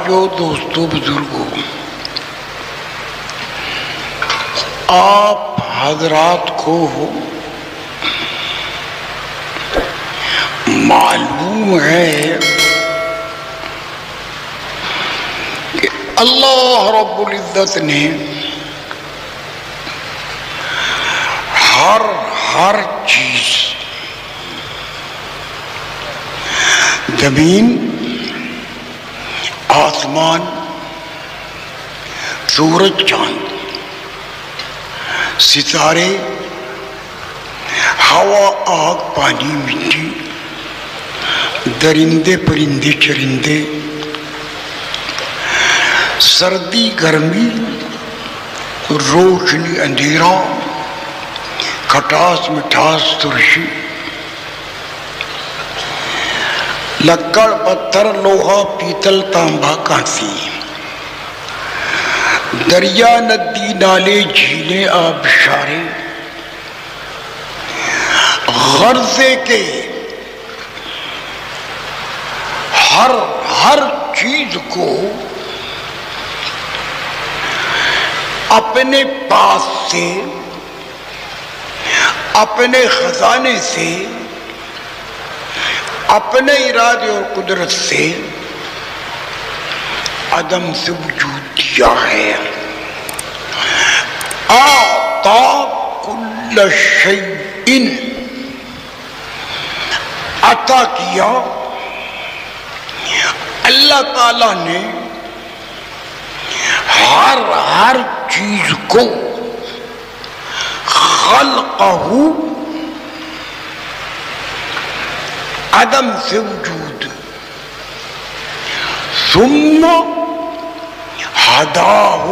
بھائیوں، دوستوں، بزرگوں، آپ حضرات کو معلوم ہے کہ اللہ رب العزت نے ہر چیز، زمین، آسمان، سورج، چاند، ستارے، ہوا، آگ، پانی، مٹی، درندے، پرندے، چرندے، سردی، گرمی، روشنی، اندھیرا، کھٹاس، مٹھاس، ترشی، لکڑ، پتھر، لوہا، پیتل، تانبا، کانسی، دریا، ندی، نالے، جھیلیں، آبشاریں، غرضے کے ہر چیز کو اپنے پاس سے، اپنے خزانے سے، اپنے ارادے اور قدرت سے عدم سے وجود دیا ہے۔ اعطا کل شیء، عطا کیا اللہ تعالیٰ نے ہر چیز کو، خلقہ، عدم سے وجود، ثم ہداہ،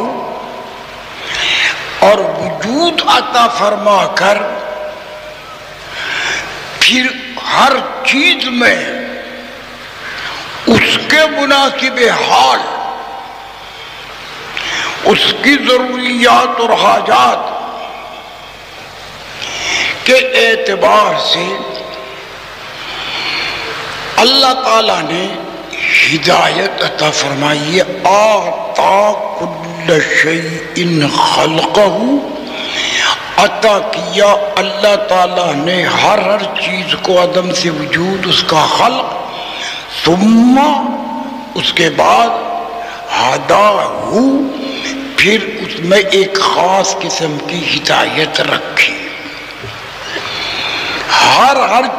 اور وجود عطا فرما کر پھر ہر چیز میں اس کے مناسب حال، اس کی ضروریات اور حاجات کے اعتبار سے اللہ تعالیٰ نے ہدایت عطا فرمائی ہے۔ اعطا کل شیء خلقہ، عطا کیا اللہ تعالیٰ نے ہر چیز کو عدم سے وجود، اس کا خلق، ثم، اس کے بعد، ہداہ، پھر اس میں ایک خاص قسم کی ہدایت رکھی۔ ہر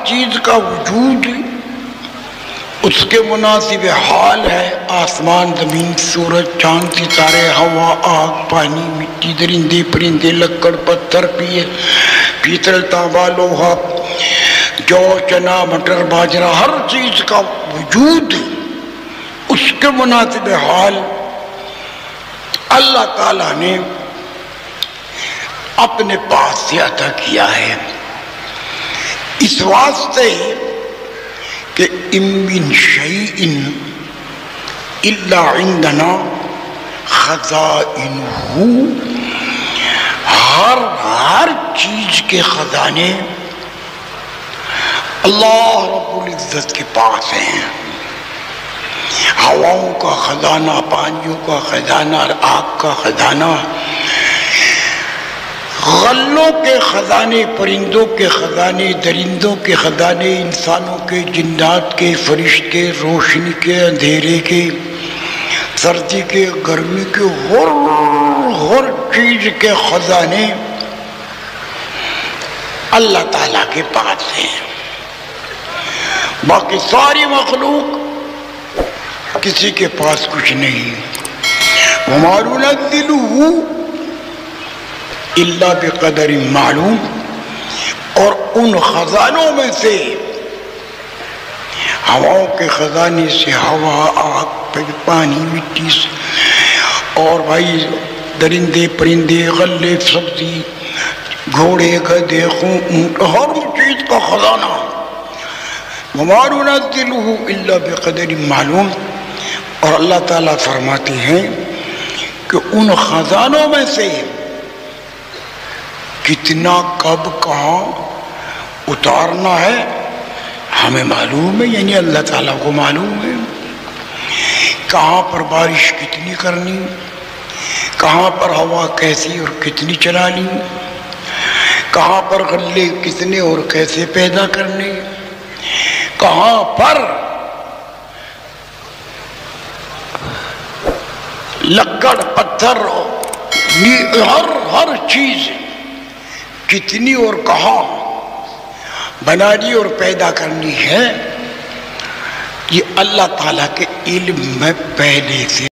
چیز کا وجود اس کے مناسب حال ہے، آسمان، زمین، سورج، چاند، ستارے، ہوا، آگ، پانی، مٹی، درندے، پرندے، لکڑ، پتھر، پیتل، تانبا، لوہا، جو، چنا، مٹر، باجرہ، ہر چیز کا وجود اس کے مناسب حال اللہ تعالیٰ نے اپنے پاس سے عطا کیا ہے۔ اس واسطے کہ ان من شیء الا عندنا خزائنہ، ہر چیز کے خزانے اللہ رب العزت کے پاس ہیں۔ ہواؤں کا خزانہ، پانیوں کا خزانہ، آگ کا خزانہ، غلوں کے خزانے، پرندوں کے خزانے، درندوں کے خزانے، انسانوں کے، جنات کے، فرشتے، روشنی کے، اندھیرے کے، سردی کے، گرمی کے، ہر چیز کے خزانے اللہ تعالیٰ کے پاس ہیں۔ باقی ساری مخلوق کسی کے پاس کچھ نہیں۔ وَمَا نُنَزِّلُهُ الا بقدر معلوم، اور ان خزانوں میں سے، ہواؤں کے خزانے سے، ہوا، آگ، پانی، مٹی، اور بھائی درندے، پرندے، غلے، سبزی، گھوڑے، گدھے، اونٹ، ہر چیز کا خزانہ، وَمَا نُنَزِّلُهُ الا بقدر معلوم۔ اور اللہ تعالیٰ فرماتے ہیں کہ ان خزانوں میں سے کتنا، کب، کہاں اتارنا ہے ہمیں معلوم ہے، یعنی اللہ تعالیٰ کو معلوم ہے۔ کہاں پر بارش کتنی کرنی، کہاں پر ہوا کیسی اور کتنی چلانی، کہاں پر غلے کتنے اور کیسے پیدا کرنے، کہاں پر لکڑ پتھر ہر چیز کتنی اور کہاں بنانی اور پیدا کرنی ہے، یہ اللہ تعالیٰ کے علم میں پہلے سے